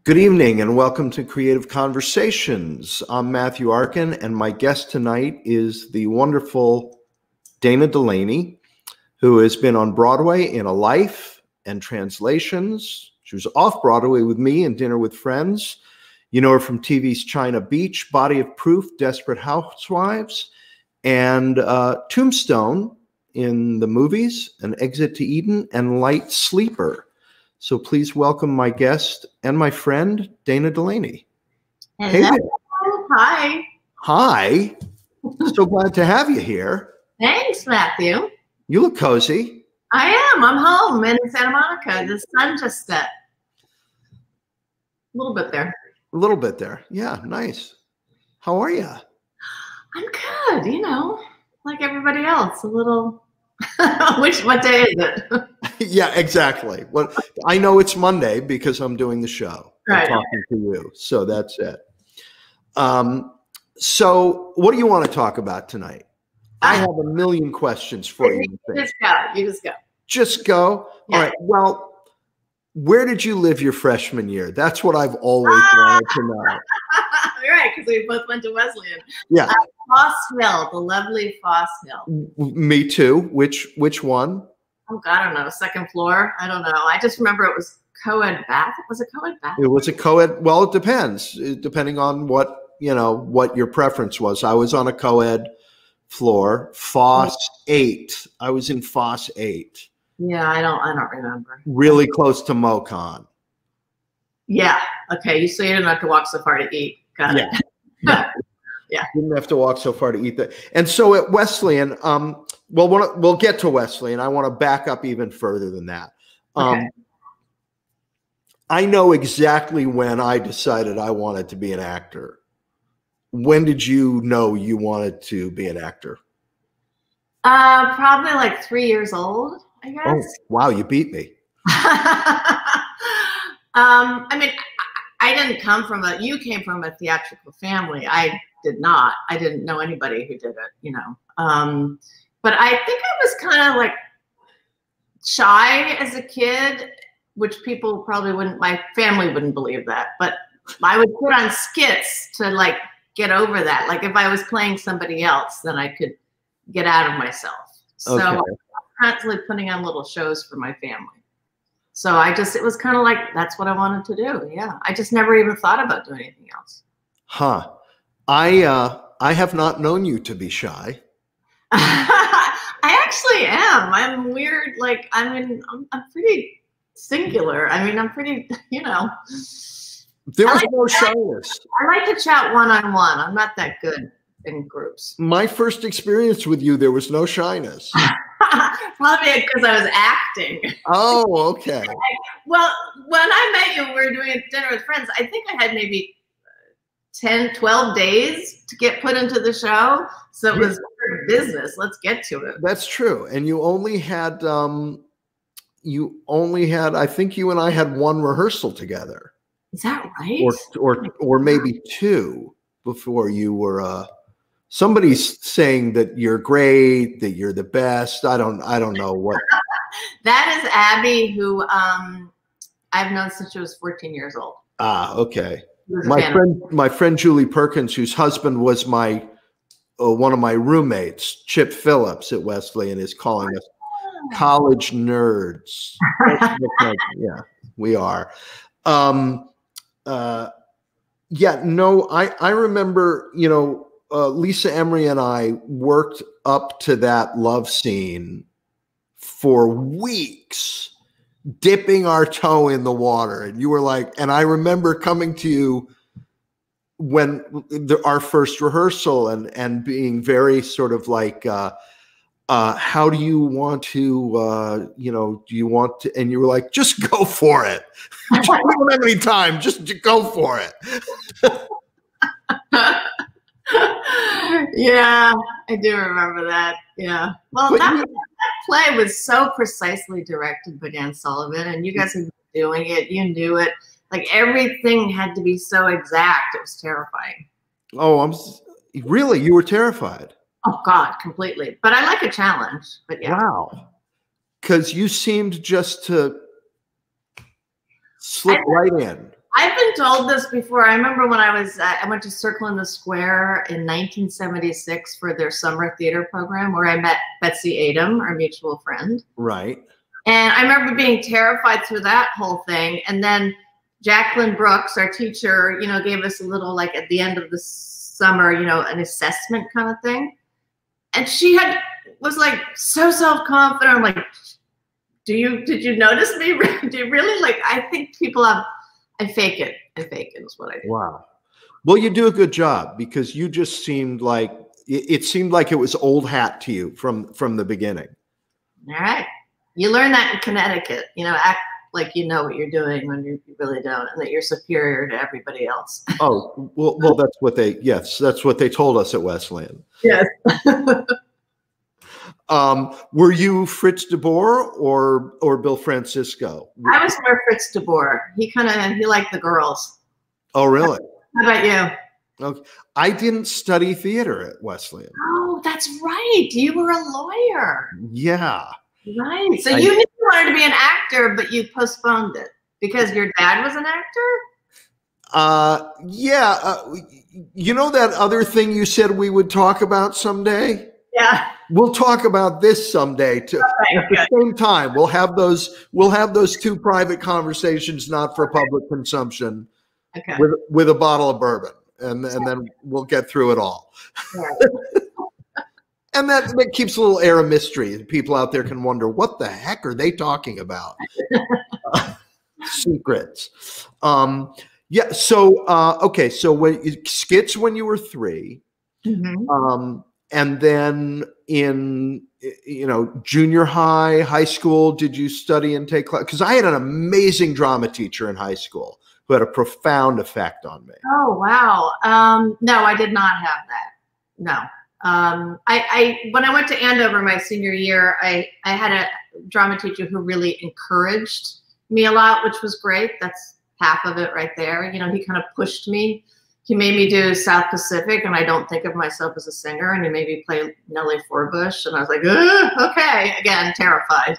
Good evening and welcome to Creative Conversations. I'm Matthew Arkin, and my guest tonight is the wonderful Dana Delany, who has been on Broadway in A Life and Translations. She was off Broadway with me in Dinner with Friends. You know her from TV's China Beach, Body of Proof, Desperate Housewives, and Tombstone in the movies, An Exit to Eden, and Light Sleeper. So please welcome my guest and my friend, Dana Delany. Hello. Hey there. Hi. Hi. So glad to have you here. Thanks, Matthew. You look cozy. I am. I'm home in Santa Monica. The sun just set. A little bit there. A little bit there. Yeah, nice. How are you? I'm good, like everybody else. A little. What day is it? Yeah, exactly. Well, I know it's Monday because I'm doing the show. Right. I'm talking to you. So that's it. So what do you want to talk about tonight? I have a million questions for you. Just go. You just go. Just go? Yeah. All right. Well, where did you live your freshman year? That's what I've always wanted to know. Right, because we both went to Wesleyan. Yeah. Foss Hill, the lovely Foss Hill. Me too. Which one? Oh, God, I don't know. Second floor? I don't know. I just remember it was co-ed bath. Was it co-ed bath? It was a co-ed. Well, it depends, depending on what your preference was. I was on a co-ed floor. Foss 8. I was in Foss 8. Yeah, I don't remember. Really close to MoCon. Yeah. Okay. So you didn't have to walk so far to eat. Got it. Yeah. Yeah. Didn't have to walk so far to eat that. And so at Wesleyan, we'll get to Wesleyan. I want to back up even further than that. Okay. I know exactly when I decided I wanted to be an actor. When did you know you wanted to be an actor? Probably like 3 years old, I guess. Oh, wow, you beat me. I mean, you came from a theatrical family. I did not. I didn't know anybody who did it, But I think I was kind of like shy as a kid, which people probably my family wouldn't believe that. But I would put on skits to like get over that. Like if I was playing somebody else, then I could get out of myself. So Okay. I was constantly putting on little shows for my family. So it was kind of like, that's what I wanted to do. Yeah. I just never even thought about doing anything else. Huh. I have not known you to be shy. I actually am. I'm weird. Like, I'm pretty singular. I mean, I'm pretty, There was no shyness. I like to chat one-on-one. I'm not that good in groups. My first experience with you, there was no shyness. Probably because I was acting. Oh, okay. Well, when I met you, we were doing a Dinner with Friends. I think I had maybe 10, 12 days to get put into the show. So it was business. Let's get to it. That's true. And you only had, I think you and I had one rehearsal together. Is that right? Or maybe two before you were, somebody's saying that you're great, that you're the best. I don't know what. That is Abby, who I've known since she was 14 years old. Ah, okay. My friend Julie Perkins, whose husband was one of my roommates, Chip Phillips at Wesleyan, is calling us college nerds. Yeah, we are. I remember, Lisa Emery and I worked up to that love scene for weeks, dipping our toe in the water. And you were like, and I remember coming to you when our first rehearsal and being very sort of like, how do you want to, do you want to, and you were like, just go for it. We don't have any time, just go for it. Yeah, I do remember that. Yeah. Well, that play was so precisely directed by Dan Sullivan, and you guys had been doing it. You knew it. Like everything had to be so exact. It was terrifying. Oh, really? You were terrified? Oh God, completely. But I like a challenge. But yeah. Wow. Because you seemed just to slip right in. I've been told this before. I remember when I went to Circle in the Square in 1976 for their summer theater program, where I met Betsy Adam, our mutual friend. Right. And I remember being terrified through that whole thing. And then Jacqueline Brooks, our teacher, gave us a little, like at the end of the summer, an assessment kind of thing. And she was like so self-confident. I'm like, did you notice me? Do you really? Like, I think people have, I fake it is what I do. Wow. Well, you do a good job, because you just seemed like, it seemed like it was old hat to you from the beginning. All right. You learn that in Connecticut, act like you know what you're doing when you really don't, and that you're superior to everybody else. Oh, well, that's what they told us at Wesleyan. Yes. Were you Fritz DeBoer or Bill Francisco? I was more Fritz DeBoer. He liked the girls. Oh, really? How about you? Okay. I didn't study theater at Wesleyan. Oh, that's right. You were a lawyer. Yeah. Right. So you knew you wanted to be an actor, but you postponed it because your dad was an actor? Yeah. You know that other thing you said we would talk about someday? Yeah. We'll talk about this someday too. Okay, at the same time. We'll have those two private conversations, not for public consumption, okay, with a bottle of bourbon, and then we'll get through it all. Right. And that keeps a little air of mystery. People out there can wonder, what the heck are they talking about? Secrets. Yeah. So, okay. So skits when you were 3, Mm-hmm. And then in, junior high school, did you study and take class? Because I had an amazing drama teacher in high school who had a profound effect on me. Oh, wow. No, I did not have that. No. When I went to Andover my senior year, I had a drama teacher who really encouraged me a lot, which was great. That's half of it right there. He kind of pushed me. He made me do South Pacific, and I don't think of myself as a singer, and he made me play Nellie Forbush, and I was like, okay, again, terrified.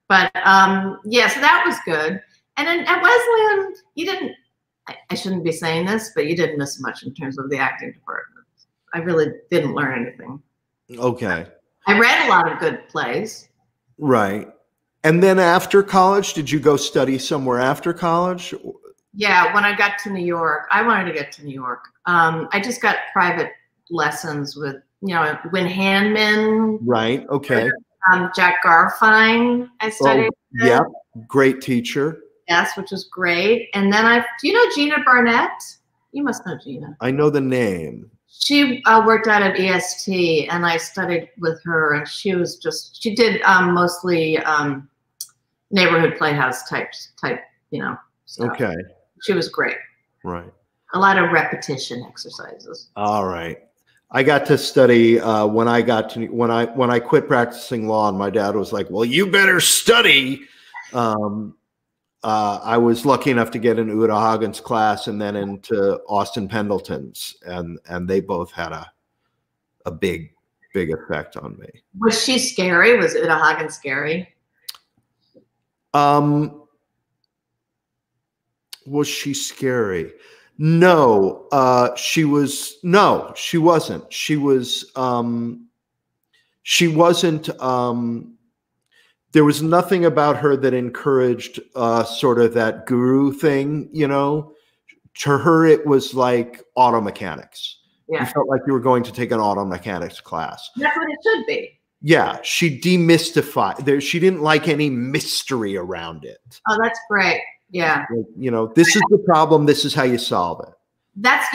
But yeah, so that was good. And then at Wesleyan, I shouldn't be saying this, but you didn't miss much in terms of the acting department. I really didn't learn anything. Okay. I read a lot of good plays. Right. And then after college, did you go study somewhere after college? Yeah, when I got to New York, I wanted to get to New York. I just got private lessons with, Win Handman. Right. Okay. Jack Garfine, I studied. Oh, yeah. Great teacher. Yes, which was great. And then do you know Gina Barnett? You must know Gina. I know the name. She worked out of EST, and I studied with her, and she did mostly neighborhood playhouse type, stuff. Okay. She was great. Right. A lot of repetition exercises. All right. I got to study when I quit practicing law, and my dad was like, "Well, you better study." I was lucky enough to get in Uta Hagen's class and then into Austin Pendleton's, and they both had a big effect on me. Was she scary? Was Uta Hagen scary? Was she scary? No, she wasn't. She wasn't, there was nothing about her that encouraged sort of that guru thing, To her, it was like auto mechanics. Yeah. You felt like you were going to take an auto mechanics class. That's what it should be. Yeah, she demystified. She didn't like any mystery around it. Oh, that's great. Yeah. This is the problem. This is how you solve it.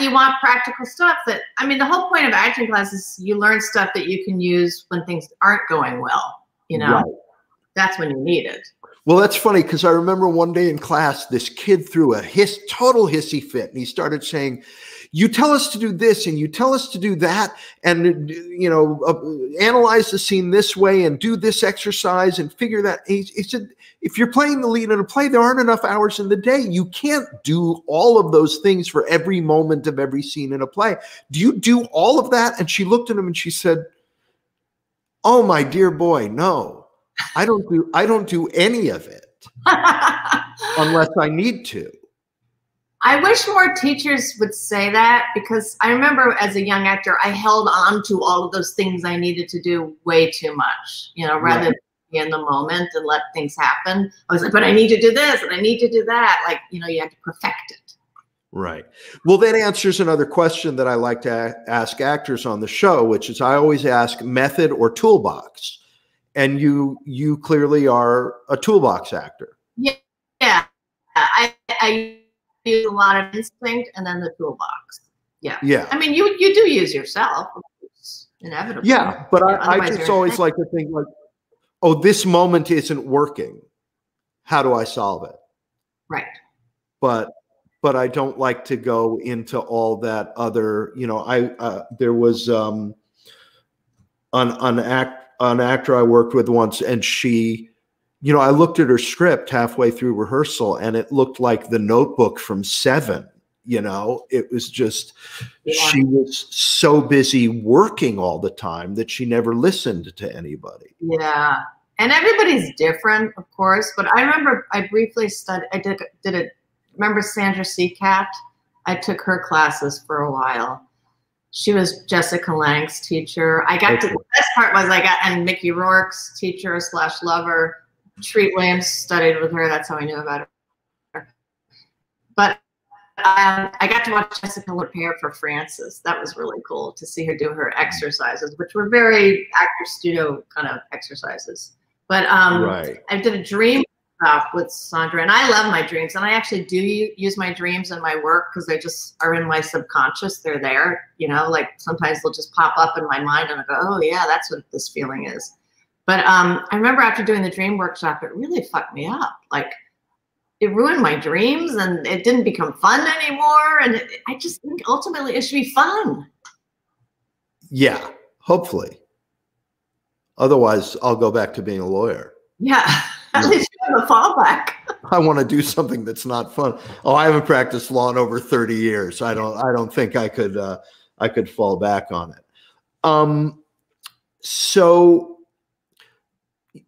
You want practical stuff the whole point of acting class is you learn stuff that you can use when things aren't going well, Right. That's when you need it. Well, that's funny because I remember one day in class, this kid threw a total hissy fit, and he started saying, "You tell us to do this and you tell us to do that, and analyze the scene this way and do this exercise and figure that." He said, "If you're playing the lead in a play, there aren't enough hours in the day. You can't do all of those things for every moment of every scene in a play. Do you do all of that?" And she looked at him and she said, "Oh, my dear boy, no. I don't do any of it unless I need to." I wish more teachers would say that, because I remember as a young actor, I held on to all of those things I needed to do way too much, you know, rather than be in the moment and let things happen. I was like, but I need to do this and I need to do that. Like, you know, you have to perfect it. Right. Well, that answers another question that I like to ask actors on the show, which is I always ask method or toolbox. And you clearly are a toolbox actor. Yeah. Yeah. I use a lot of instinct and then the toolbox. Yeah. Yeah. I mean, you do use yourself, inevitably. Yeah. But I just always like to think like, oh, this moment isn't working. How do I solve it? Right. But I don't like to go into all that other, you know, there was an actor I worked with once, and she, you know, I looked at her script halfway through rehearsal and it looked like The Notebook from Seven. You know, it was just, she was so busy working all the time that she never listened to anybody. Yeah. And everybody's different, of course, but I remember I briefly studied, I did it. Remember Sandra Seacat? I took her classes for a while. She was Jessica Lang's teacher. I got to, the best part was and Mickey Rourke's teacher / lover. Treat Williams studied with her. That's how I knew about her. But I got to watch Jessica prepare for Frances. That was really cool to see her do her exercises, which were very actor studio kind of exercises. But I did a dream with Sandra, and I love my dreams, and I actually do use my dreams in my work because they just are in my subconscious. They're there, you know, like sometimes they'll just pop up in my mind and I go, oh yeah, that's what this feeling is. But I remember after doing the dream workshop, it really fucked me up. Like it ruined my dreams and it didn't become fun anymore. And I just think ultimately it should be fun. Yeah, hopefully. Otherwise, I'll go back to being a lawyer. Yeah. At least you have a fallback. I want to do something that's not fun. Oh, I haven't practiced law in over 30 years. I don't think I could fall back on it. So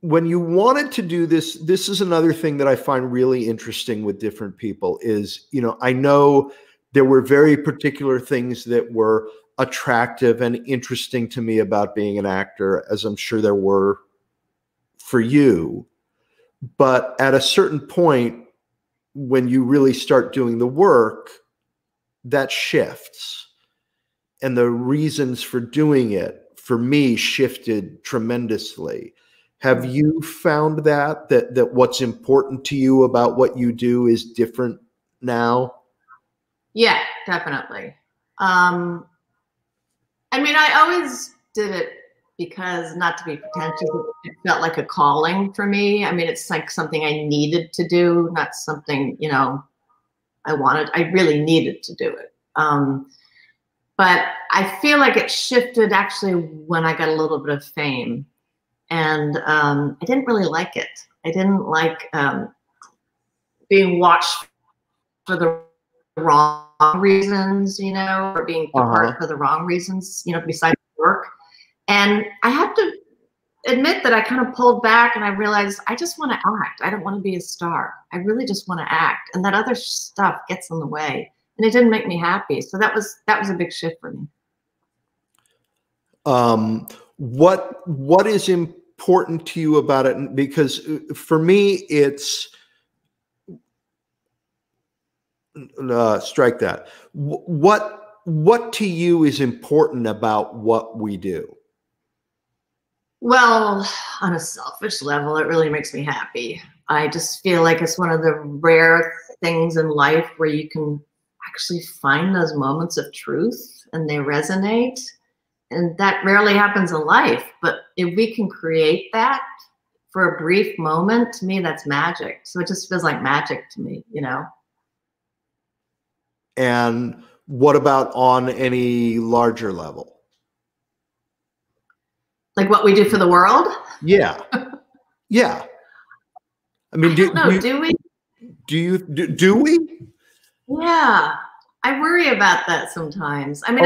when you wanted to do this, this is another thing that I find really interesting with different people is, you know, I know there were very particular things that were attractive and interesting to me about being an actor, as I'm sure there were for you. But at a certain point, when you really start doing the work, that shifts. And the reasons for doing it, for me, shifted tremendously. Have you found that what's important to you about what you do is different now? Yeah, definitely. I mean, I always did it because, not to be pretentious, it felt like a calling for me. I mean, it's like something I needed to do, not something, you know, I really needed to do it. But I feel like it shifted actually when I got a little bit of fame. And I didn't really like it. I didn't like being watched for the wrong reasons, you know, or being apart for the wrong reasons, you know, besides work. And I have to admit that I kind of pulled back and I realized I just want to act. I don't want to be a star. I really just want to act. And that other stuff gets in the way. And it didn't make me happy. So that was a big shift for me. What is important to you about it? Because for me, it's strike that. What to you is important about what we do? Well, on a selfish level, it really makes me happy. I just feel like it's one of the rare things in life where you can actually find those moments of truth and they resonate. And that rarely happens in life. But if we can create that for a brief moment, to me, that's magic. So it just feels like magic to me, you know? And what about on any larger level? Like what we do for the world? Yeah. Yeah. I mean, do we? Do we? Yeah. I worry about that sometimes. I mean,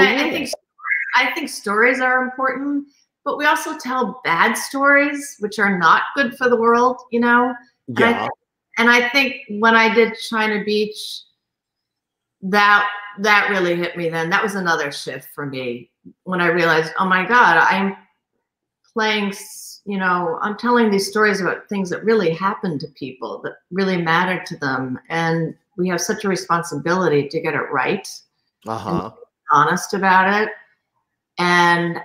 I think stories are important, but we also tell bad stories, which are not good for the world, you know? Yeah. And I think when I did China Beach, that really hit me then. That was another shift for me when I realized, oh my God, I'm playing, you know, I'm telling these stories about things that really happened to people, that really mattered to them. And we have such a responsibility to get it right. And be honest about it. And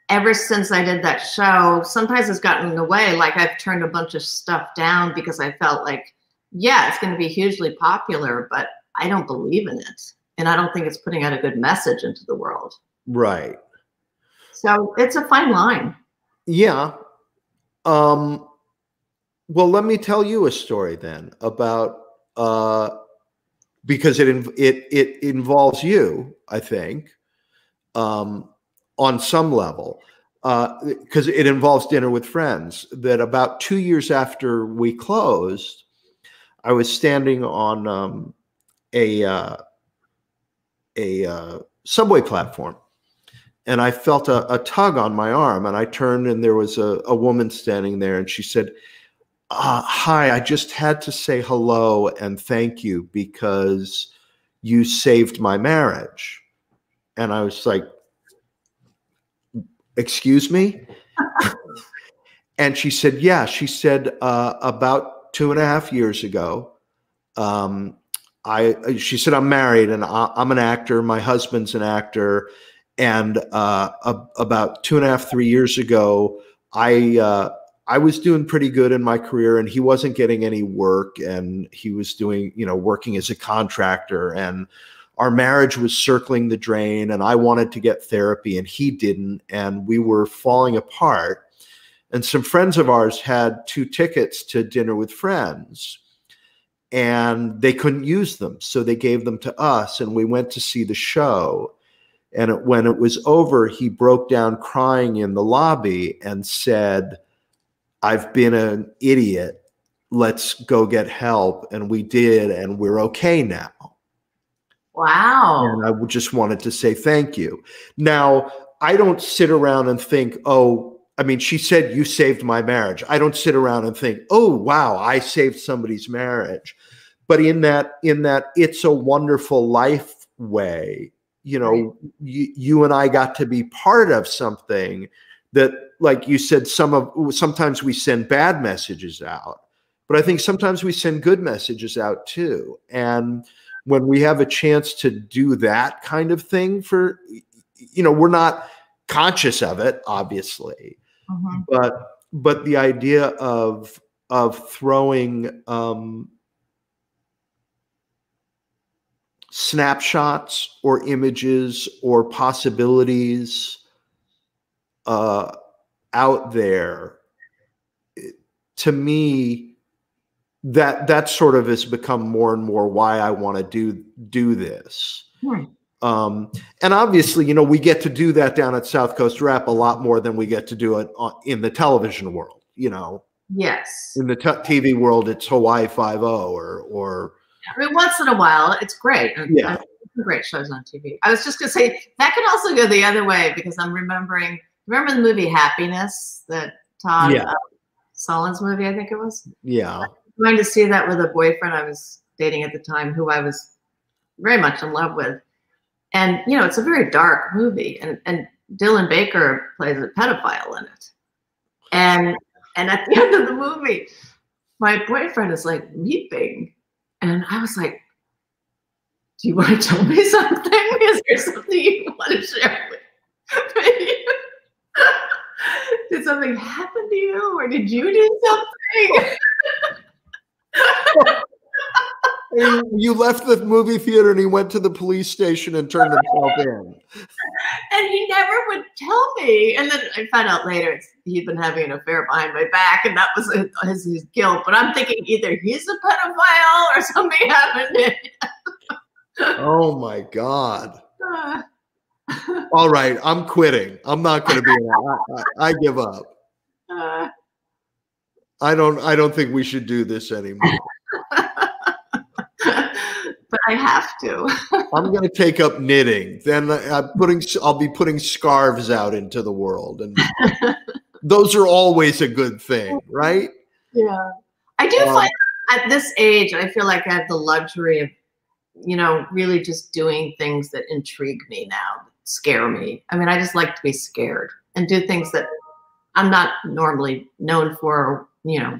ever since I did that show, sometimes it's gotten in the way. Like I've turned a bunch of stuff down because I felt like, yeah, it's going to be hugely popular, but I don't believe in it. And I don't think it's putting out a good message into the world. Right. So it's a fine line. Yeah. Well, let me tell you a story then about, because it involves you, I think, on some level, because it involves Dinner with Friends. That about 2 years after we closed, I was standing on a subway platform, and I felt a tug on my arm, and I turned, and there was a woman standing there, and she said, hi, I just had to say hello and thank you because you saved my marriage. And I was like, excuse me? And she said, yeah. She said, about 2.5 years ago, she said, I'm married and I'm an actor. My husband's an actor. And about 2.5, 3 years ago, I was doing pretty good in my career, and he wasn't getting any work, and he was doing, you know, working as a contractor, and our marriage was circling the drain, and I wanted to get therapy and he didn't, and we were falling apart. And some friends of ours had 2 tickets to Dinner with Friends, and they couldn't use them. So they gave them to us, and we went to see the show. And when it was over, he broke down crying in the lobby and said, I've been an idiot. Let's go get help. And we did, and we're okay now. Wow. And I just wanted to say thank you. Now, I don't sit around and think, oh, I mean, she said, you saved my marriage. I don't sit around and think, oh, wow, I saved somebody's marriage. But in that It's a Wonderful Life way, you know, right. You and I got to be part of something that, like you said, sometimes we send bad messages out, but I think sometimes we send good messages out too. And when we have a chance to do that kind of thing for, you know, we're not conscious of it, obviously, but the idea of throwing snapshots or images or possibilities out there, to me, that sort of has become more and more why I want to do this. Right. And obviously, you know, we get to do that down at South Coast Rap a lot more than we get to do it in the television world, you know. Yes. In the TV world, it's Hawaii 5-0 or. I mean, once in a while, it's great. Yeah. Great shows on TV. I was just going to say that could also go the other way, because I'm remember the movie Happiness, that Todd Solondz movie, I think it was. Yeah. I was going to see that with a boyfriend I was dating at the time, who I was very much in love with. And, you know, it's a very dark movie, and Dylan Baker plays a pedophile in it. And at the end of the movie, my boyfriend is like weeping. And I was like, do you want to tell me something? Is there something you want to share with me? Did something happen to you, or did you do something? You left the movie theater and he went to the police station and turned himself in. And he never would tell me. And then I found out later he'd been having an affair behind my back, and that was his guilt. But I'm thinking either he's a pedophile or something happened to him. Oh my God. All right, I'm quitting. I'm not going to be I give up. I don't think we should do this anymore. But I have to. I'm going to take up knitting. Then I'll be putting scarves out into the world, and those are always a good thing, right? Yeah. I do find at this age, I feel like I have the luxury of you know, really just doing things that intrigue me now, scare me. I mean, I just like to be scared and do things that I'm not normally known for, or, you know,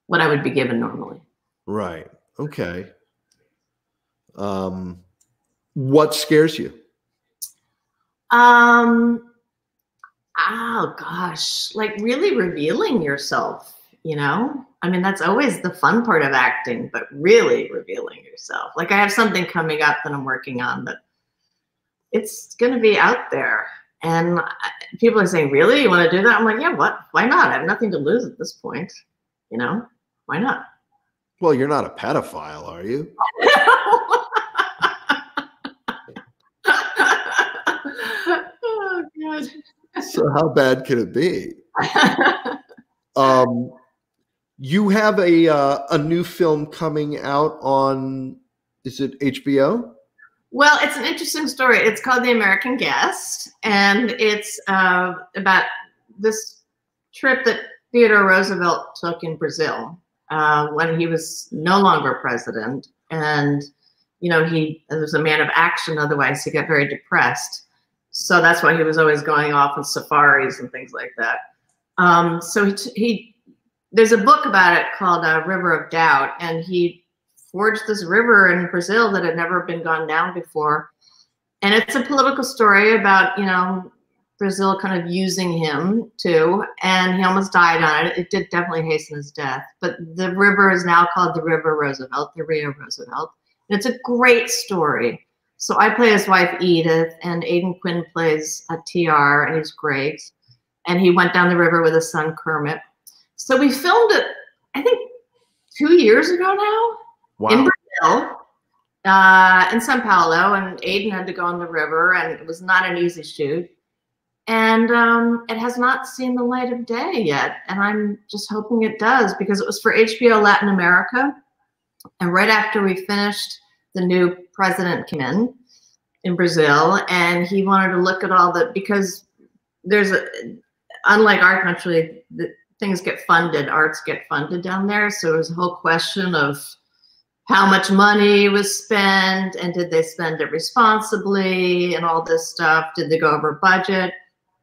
what I would be given normally. Right. Okay. What scares you? Oh gosh, like really revealing yourself, you know? I mean, that's always the fun part of acting, but really revealing yourself. Like I have something coming up that I'm working on that it's going to be out there. And people are saying, really? You want to do that? I'm like, yeah, what? Why not? I have nothing to lose at this point. You know, why not? Well, you're not a pedophile, are you? Oh, God. So how bad can it be? You have a new film coming out on, is it HBO? Well, it's an interesting story. It's called The American Guest, and it's about this trip that Theodore Roosevelt took in Brazil when he was no longer president. And, you know, he was a man of action, otherwise he got very depressed. So that's why he was always going off on safaris and things like that. So there's a book about it called River of Doubt, and he forged this river in Brazil that had never been gone down before. And it's a political story about, you know, Brazil kind of using him too. And he almost died on it. It did definitely hasten his death. But the river is now called the River Roosevelt, the Rio Roosevelt. And it's a great story. So I play his wife, Edith, and Aidan Quinn plays a TR, and he's great. And he went down the river with his son, Kermit. So we filmed it, I think, 2 years ago now. Wow. In Brazil, in Sao Paulo, and Aidan had to go on the river, and it was not an easy shoot. And it has not seen the light of day yet, and I'm just hoping it does, because it was for HBO Latin America. And right after we finished, the new president came in Brazil, and he wanted to look at all the, because there's unlike our country, things get funded, arts get funded down there. So it was a whole question of how much money was spent, and did they spend it responsibly, and all this stuff. Did they go over budget?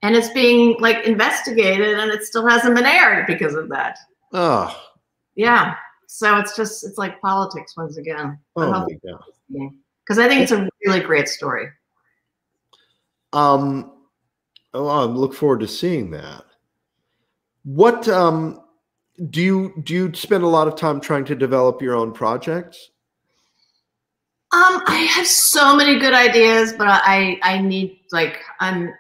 And it's being like investigated, and it still hasn't been aired because of that. Oh. Yeah. So it's like politics once again. Oh my God. Because I think it's a really great story. Oh, I look forward to seeing that. What do you spend a lot of time trying to develop your own projects? I have so many good ideas, but I need, like, I'm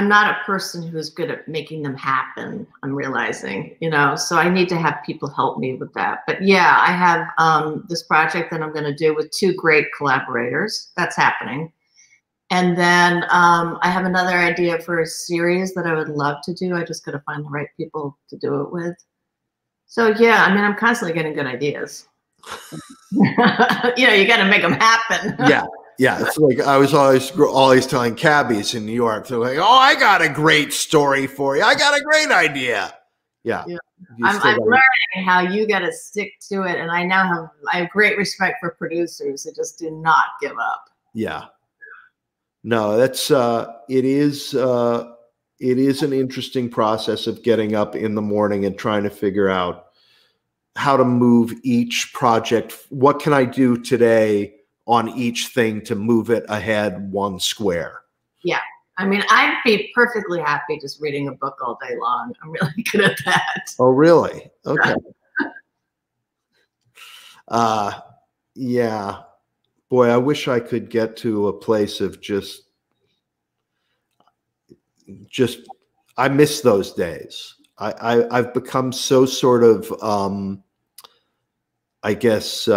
not a person who's good at making them happen, I'm realizing, you know, so I need to have people help me with that. But yeah, I have this project that I'm going to do with 2 great collaborators. That's happening. And then I have another idea for a series that I would love to do. I just got to find the right people to do it with. So yeah, I mean, I'm constantly getting good ideas. You know, you got to make them happen. Yeah. Yeah, it's like I was always telling cabbies in New York, they're like, "Oh, I got a great story for you. I got a great idea." Yeah, I'm learning how you got to stick to it, and I have great respect for producers who just do not give up. Yeah, no, that's it is an interesting process of getting up in the morning and trying to figure out how to move each project. What can I do today on each thing to move it ahead 1 square? Yeah. I mean, I'd be perfectly happy just reading a book all day long. I'm really good at that. Oh, really? Okay. Yeah. Boy, I wish I could get to a place of just I miss those days. I've become so sort of I guess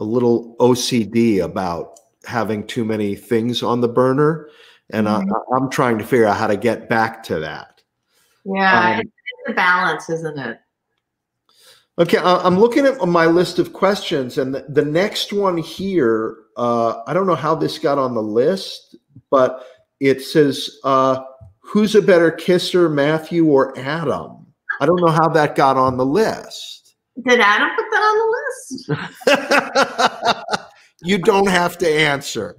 a little OCD about having too many things on the burner. And I'm trying to figure out how to get back to that. Yeah, it's a balance, isn't it? Okay, I'm looking at my list of questions, and the next one here, I don't know how this got on the list, but it says, who's a better kisser, Matthew or Adam? I don't know how that got on the list. Did Adam put that on the list? You don't have to answer.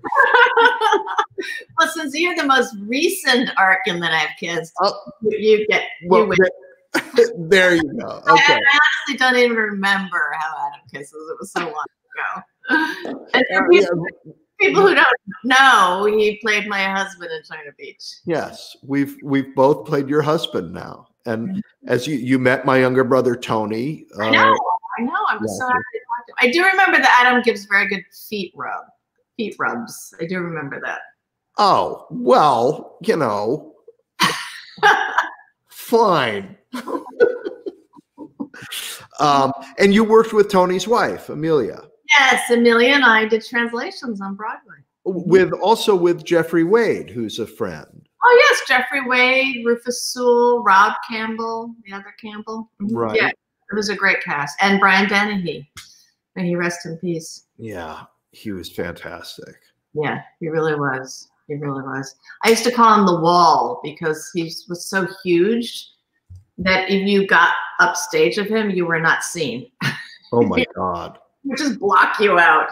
Well, since you're the most recent Arkin that I've kissed, you well, win. There you go. Okay. I honestly don't even remember how Adam kisses. It was so long ago. And for people who don't know, he played my husband in China Beach. Yes, we've both played your husband now, and as you met my younger brother Tony. I know. I was so happy to talk to him. I do remember that Adam gives very good feet rubs. I do remember that. Oh well, you know, fine. And you worked with Tony's wife, Amelia. Yes, Amelia and I did translations on Broadway. Also with Jeffrey Wade, who's a friend. Oh yes, Jeffrey Wade, Rufus Sewell, Rob Campbell, the other Campbell. Right. Yeah, it was a great cast. And Brian Dennehy. May he rest in peace. Yeah, he was fantastic. Yeah, he really was. He really was. I used to call him the Wall because he was so huge that if you got upstage of him, you were not seen. Oh my God. He would just block you out.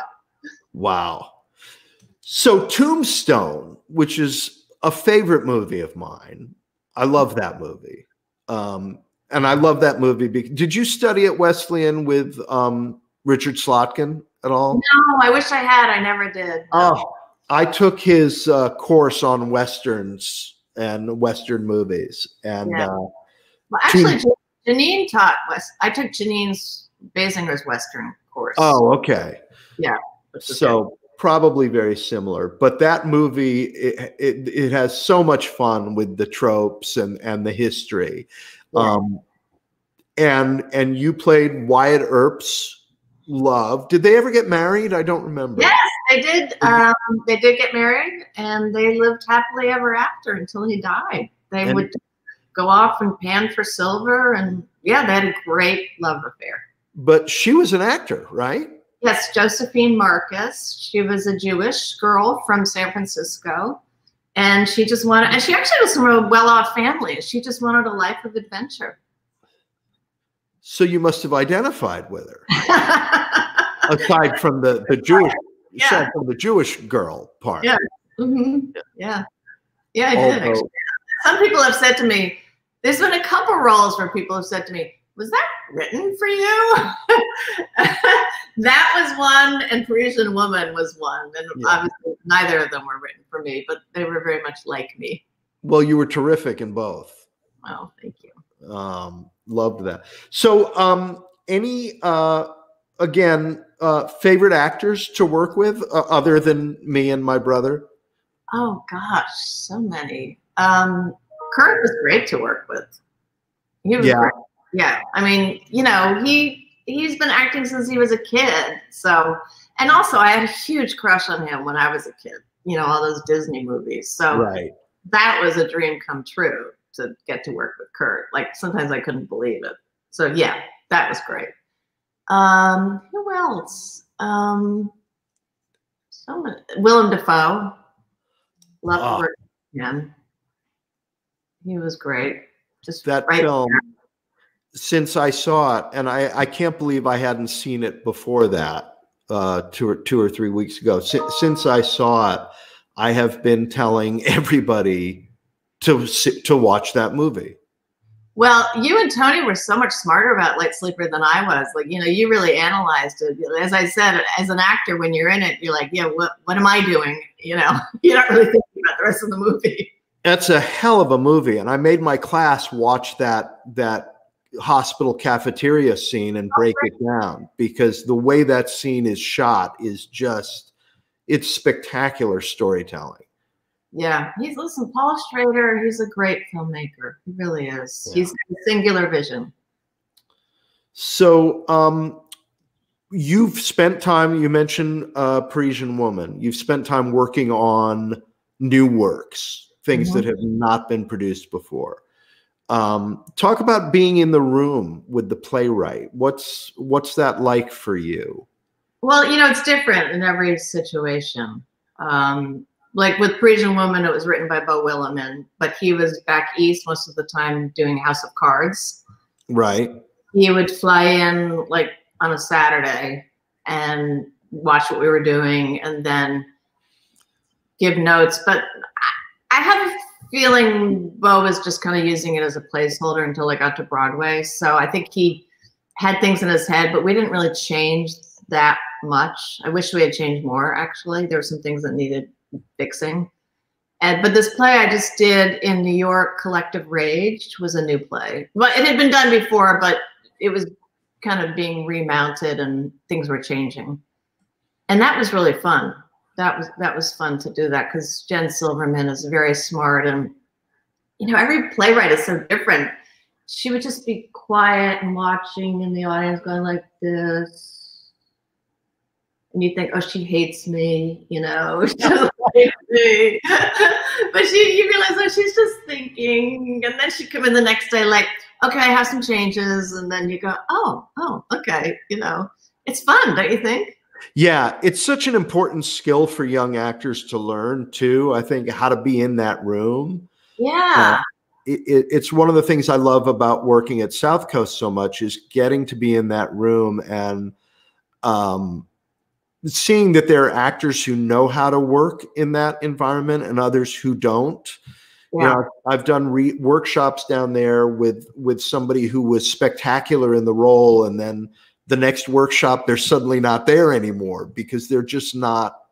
Wow. So Tombstone, which is a favorite movie of mine. I love that movie. And I love that movie. Did you study at Wesleyan with Richard Slotkin at all? No, I wish I had. I never did. Oh, I took his course on Westerns and Western movies. And well, actually, Janine taught I took Janine's Basinger's Western course. Oh, okay. Yeah. So probably very similar. But that movie, it has so much fun with the tropes and the history. Yeah. And you played Wyatt Earp's love. Did they ever get married? I don't remember. Yes, they did. They did get married, and they lived happily ever after until he died. They would go off and pan for silver, and yeah, they had a great love affair. But she was an actor, right? Yes, Josephine Marcus. She was a Jewish girl from San Francisco, and she just wanted, and she actually was from a well-off family. She just wanted a life of adventure. So you must have identified with her, aside from the Jewish, aside from the Jewish girl part. Yeah, yeah, I did. Actually. Some people have said to me, there's been a couple roles where people have said to me, "Was that written for you?" That was one, and Parisian Woman was one, and obviously neither of them were written for me, but they were very much like me. Well, you were terrific in both. Oh, thank you. Loved that. So, any favorite actors to work with other than me and my brother? Oh gosh, so many. Kurt was great to work with. He was great. Yeah, I mean, you know, he's been acting since he was a kid. So, and also I had a huge crush on him when I was a kid. You know, all those Disney movies. So that was a dream come true to get to work with Kurt. Like sometimes I couldn't believe it. So yeah, that was great. Who else? So many. Willem Dafoe. Loved to work with him. He was great. Just that film. Since I saw it, and I can't believe I hadn't seen it before that 2 or 3 weeks ago. Since I saw it, I have been telling everybody to watch that movie. Well, you and Tony were so much smarter about Light Sleeper than I was. Like, you know, you really analyzed it. As I said, as an actor, when you're in it, you're like, yeah, what am I doing? You know, you're not really thinking about the rest of the movie. That's a hell of a movie, and I made my class watch that hospital cafeteria scene and break it down, because the way that scene is shot is just, it's spectacular storytelling. Yeah, Paul Schrader, he's a great filmmaker. He really is. Yeah. He's got a singular vision. So you've spent time, you mentioned Parisian Woman. You've spent time working on new works, things that have not been produced before. Talk about being in the room with the playwright. What's that like for you? Well, you know, it's different in every situation. Like with Parisian Woman, it was written by Beau Willimon, but he was back east most of the time doing House of Cards. Right. he would fly in like on a Saturday and watch what we were doing and then give notes. But I have a feeling Bo was just kind of using it as a placeholder until I got to Broadway. So I think he had things in his head, but we didn't really change that much. I wish we had changed more, actually. There were some things that needed fixing. But this play I just did in New York, Collective Rage, was a new play. Well, it had been done before, but it was kind of being remounted and things were changing. And that was really fun. That was fun to do that because Jen Silverman is very smart, and every playwright is so different. She would just be quiet and watching in the audience, going like this, and you think, oh, she hates me, she doesn't like me. But you realize, oh, she's just thinking, and then she'd come in the next day like, okay, I have some changes, and then you go, oh, okay, it's fun, don't you think? Yeah, it's such an important skill for young actors to learn too. I think how to be in that room. Yeah. It's one of the things I love about working at South Coast so much is getting to be in that room and seeing that there are actors who know how to work in that environment and others who don't. Yeah. I've done workshops down there with somebody who was spectacular in the role, and then the next workshop, they're suddenly not there anymore because they're just not,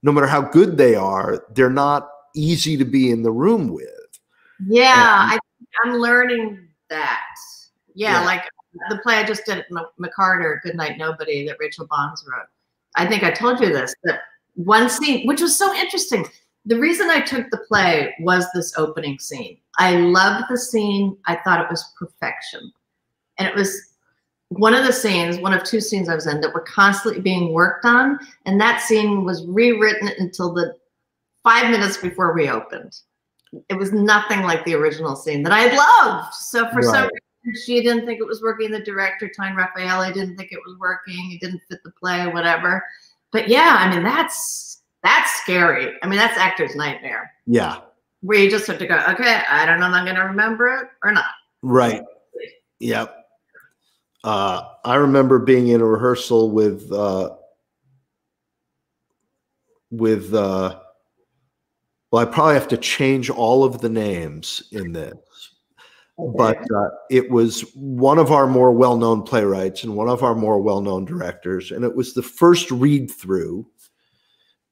no matter how good they are, they're not easy to be in the room with. Yeah, I'm learning that. Yeah, like the play I just did at McCarter, Good Night Nobody, that Rachel Bonds wrote. I think I told you this, that one scene, which was so interesting. The reason I took the play was this opening scene. I loved the scene. I thought it was perfection. And it was one of two scenes I was in that were constantly being worked on. And that scene was rewritten until the 5 minutes before we opened. It was nothing like the original scene that I loved. So for some reason, she didn't think it was working. The director, Tyne Raffaele, didn't think it was working. It didn't fit the play, whatever. But yeah, I mean, that's scary. I mean, that's actor's nightmare. Yeah. Where you just have to go, okay, I don't know if I'm going to remember it or not. Right. Yep. I remember being in a rehearsal with well, I probably have to change all of the names in this, but it was one of our more well-known playwrights and one of our more well-known directors, and it was the first read-through,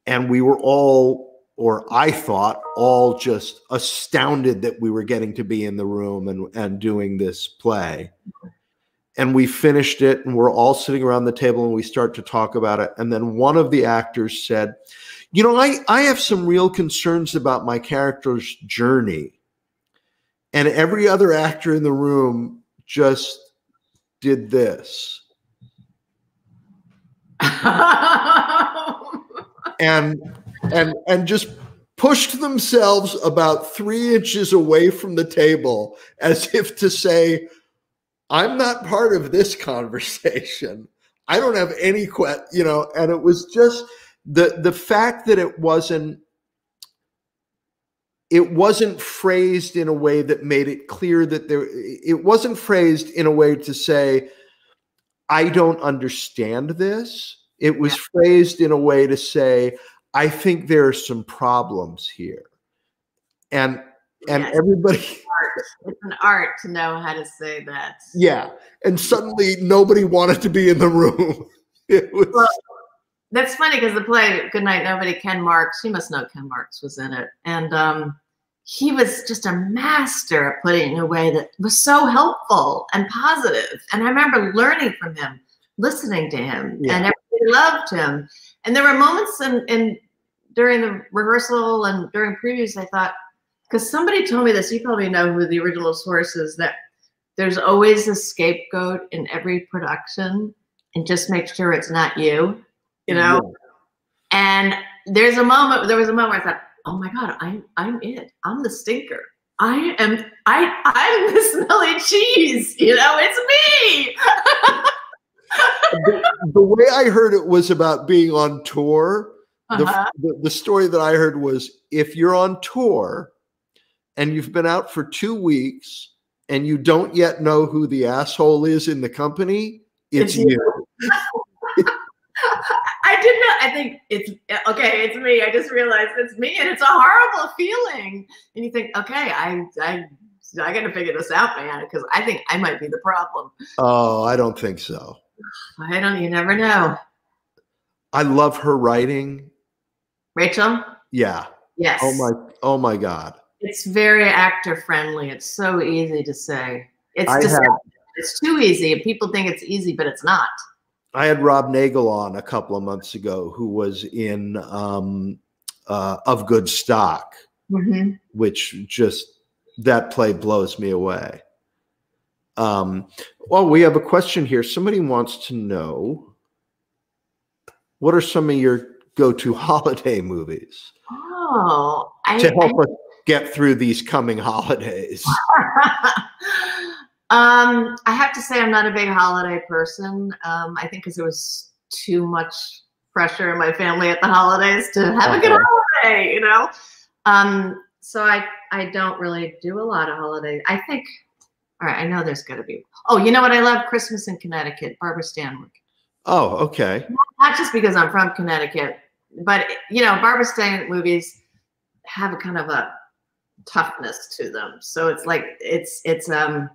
and we were all, or I thought, all just astounded that we were getting to be in the room and doing this play. And we finished it, and we're all sitting around the table, and we start to talk about it. And then one of the actors said, I have some real concerns about my character's journey. And every other actor in the room just did this. and just pushed themselves about 3 inches away from the table as if to say, I'm not part of this conversation. I don't have any and it was just the fact that it wasn't phrased in a way that made it clear that it wasn't phrased in a way to say, I don't understand this. It was phrased in a way to say, I think there are some problems here. And everybody, it's an art to know how to say that. Yeah. And suddenly nobody wanted to be in the room. It was, well, that's funny because the play Good Night Nobody, Ken Marks, you must know Ken Marks was in it. And he was just a master at putting it in a way that was so helpful and positive. And I remember learning from him, listening to him, and everybody loved him. And there were moments during the rehearsal and during previews, I thought, because somebody told me this, you probably know who the original source is, that there's always a scapegoat in every production, and just make sure it's not you, And there was a moment where I thought, oh my God, I'm it. I'm the stinker. I'm the smelly cheese. It's me. the way I heard it was about being on tour. The story that I heard was, if you're on tour and you've been out for 2 weeks and you don't yet know who the asshole is in the company, it's you. I did not. I think it's okay. It's me. I just realized it's me, and it's a horrible feeling. And you think, okay, I got to figure this out, man, because I think I might be the problem. Oh, I don't think so. I don't. You never know. I love her writing. Rachel? Yeah. Yes. Oh my God. It's very actor friendly. It's so easy to say. It's too easy. People think it's easy, but it's not. I had Rob Nagel on a couple of months ago, who was in Of Good Stock, which just, that play blows me away. Well, we have a question here. Somebody wants to know, what are some of your go-to holiday movies? Oh, to help us get through these coming holidays. I have to say I'm not a big holiday person. I think because there was too much pressure in my family at the holidays to have a good holiday, you know? So I don't really do a lot of holidays. I think, all right, I know there's got to be. Oh, you know what? I love Christmas in Connecticut, Barbara Stanwyck. Oh, okay. Not just because I'm from Connecticut, but, you know, Barbara Stanwyck movies have a kind of a toughness to them. So it's like, it's an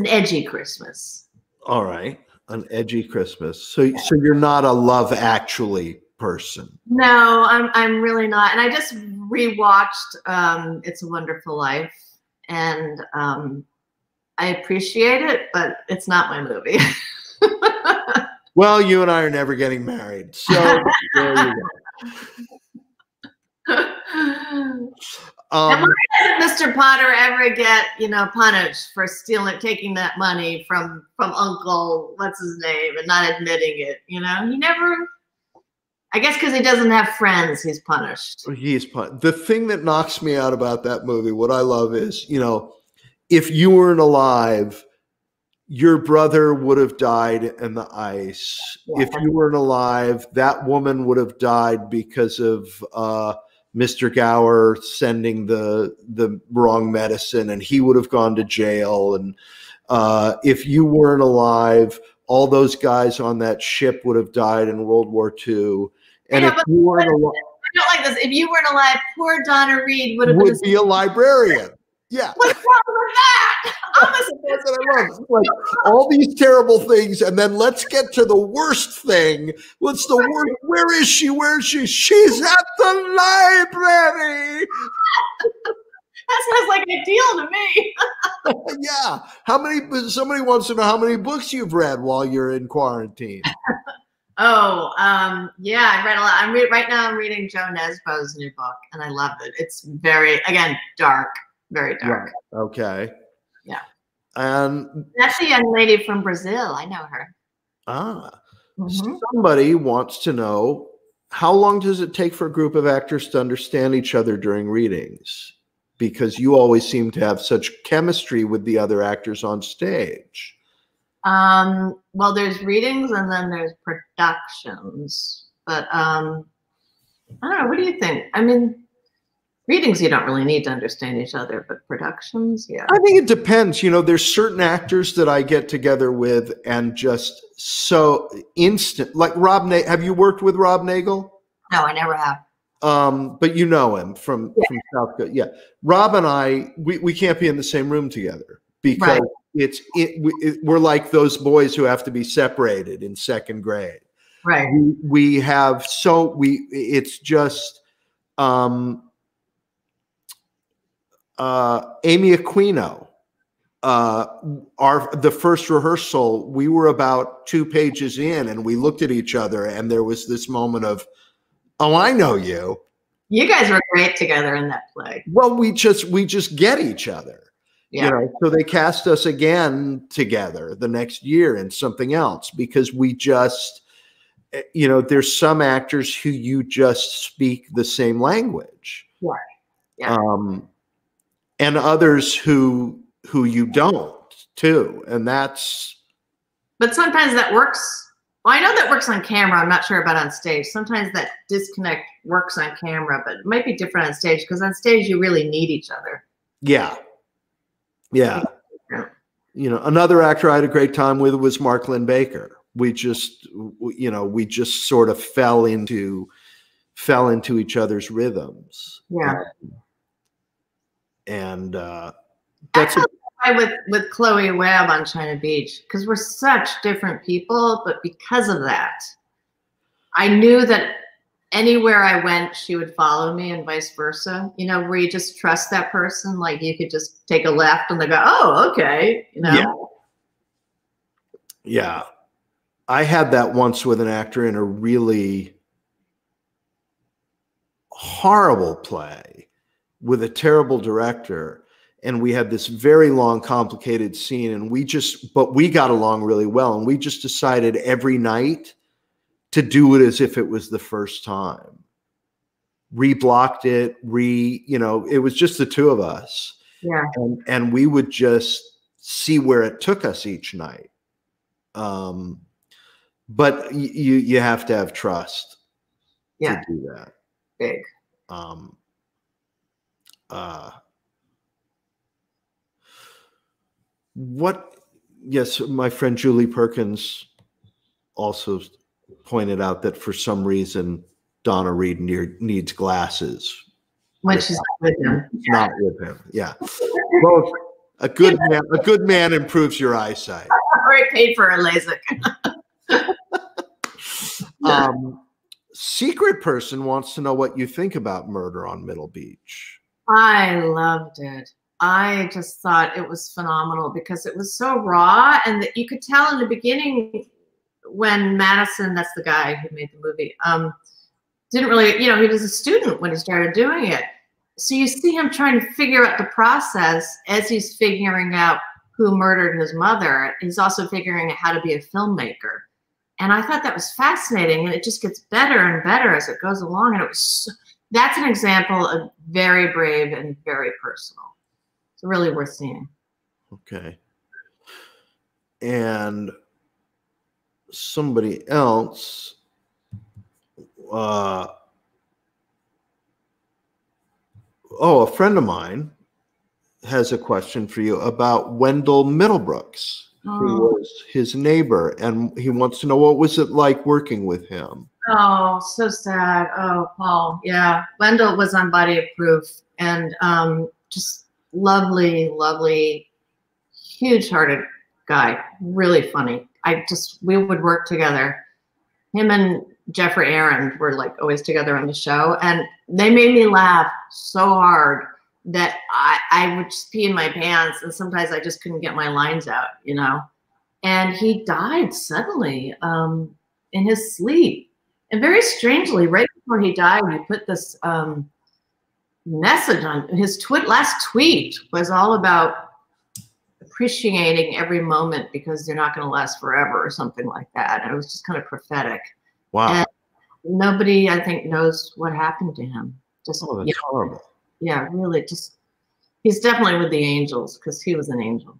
edgy Christmas. All right. An edgy Christmas. So you're not a Love Actually person. No, I'm really not. And I just rewatched It's a Wonderful Life, and I appreciate it, but it's not my movie. Well, you and I are never getting married. So there you go. And why doesn't Mr. Potter ever get, you know, punished for taking that money from Uncle, what's his name, and not admitting it? You know, he never. I guess because he doesn't have friends, he's punished. He's punished. The thing that knocks me out about that movie, what I love is, you know, if you weren't alive, your brother would have died in the ice. Yeah. If you weren't alive, that woman would have died because of Mr. Gower sending the wrong medicine, and he would have gone to jail. And if you weren't alive, all those guys on that ship would have died in World War II. And if you weren't alive, I don't like this. If you weren't alive, poor Donna Reed would be a librarian. Yeah. What's wrong with that? That's what I love. Like, all these terrible things, and then let's get to the worst thing. What's the worst? Where is she? Where is she? She's at the library. That sounds like a deal to me. Yeah. Somebody wants to know how many books you've read while you're in quarantine. Yeah, I read a lot. Right now I'm reading Joe Nesbo's new book, and I love it. It's very, again, dark. Very dark. Yeah. Okay. Yeah. And that's the young lady from Brazil. I know her. Somebody wants to know, how long does it take for a group of actors to understand each other during readings? Because you always seem to have such chemistry with the other actors on stage. Well, there's readings and then there's productions. But I don't know. What do you think? I mean, readings, you don't really need to understand each other, but productions, yeah. I think it depends. You know, there's certain actors that I get together with and just so instant, like Rob Nagel. Have you worked with Rob Nagel? No, I never have. But you know him from South Korea. Yeah. Rob and I, we can't be in the same room together because we're like those boys who have to be separated in second grade. Right. It's just, Amy Aquino, the first rehearsal, we were about 2 pages in and we looked at each other and there was this moment of, oh, I know you. You guys were great together in that play. Well, we just get each other. Yeah. You know, so they cast us again together the next year in something else because we just, you know, there's some actors who you just speak the same language. Right. Yeah. And others who you don't too. And that's. But sometimes that works. Well, I know that works on camera. I'm not sure about on stage. Sometimes that disconnect works on camera, but it might be different on stage because on stage you really need each other. Yeah. Yeah. You know, another actor I had a great time with was Mark Lynn Baker. We just, you know, we just sort of fell into each other's rhythms. Yeah. And that's with Chloe Webb on China Beach, because we're such different people, but because of that, I knew that anywhere I went, she would follow me, and vice versa. You know, where you just trust that person, like you could just take a left and they go, oh, okay, you know. Yeah. Yeah. I had that once with an actor in a really horrible play with a terrible director. And we had this very long, complicated scene, and but we got along really well. And we just decided every night to do it as if it was the first time. Reblocked it, you know, it was just the two of us. Yeah. And we would just see where it took us each night. But you have to have trust to do that. Big. Yes, my friend Julie Perkins also pointed out that for some reason Donna Reed needs glasses. When she's not with him. Not with him. Yeah. Well, a good man improves your eyesight. I already paid for a LASIK. Secret Person wants to know what you think about Murder on Middle Beach. I loved it. I just thought it was phenomenal because it was so raw, and that you could tell in the beginning when Madison, that's the guy who made the movie, didn't really, you know, he was a student when he started doing it. So you see him trying to figure out the process as he's figuring out who murdered his mother. He's also figuring out how to be a filmmaker. And I thought that was fascinating, and it just gets better and better as it goes along. And it was, that's an example of very brave and very personal. It's really worth seeing. Okay. And somebody else, a friend of mine has a question for you about Wendell Middlebrooks, who was his neighbor, and he wants to know, what was it like working with him? Oh, so sad. Oh, Paul. Yeah. Wendell was on Body of Proof, and just lovely, lovely, huge-hearted guy. Really funny. We would work together. Him and Jeffrey Aaron were like always together on the show, and they made me laugh so hard that I would just pee in my pants, and sometimes I just couldn't get my lines out, you know. And he died suddenly in his sleep. And very strangely, right before he died, he put this message on his last tweet was all about appreciating every moment because they're not going to last forever or something like that. And it was just kind of prophetic. Wow. And nobody, I think, knows what happened to him. Just, that's horrible. Yeah, really. Just, he's definitely with the angels because he was an angel.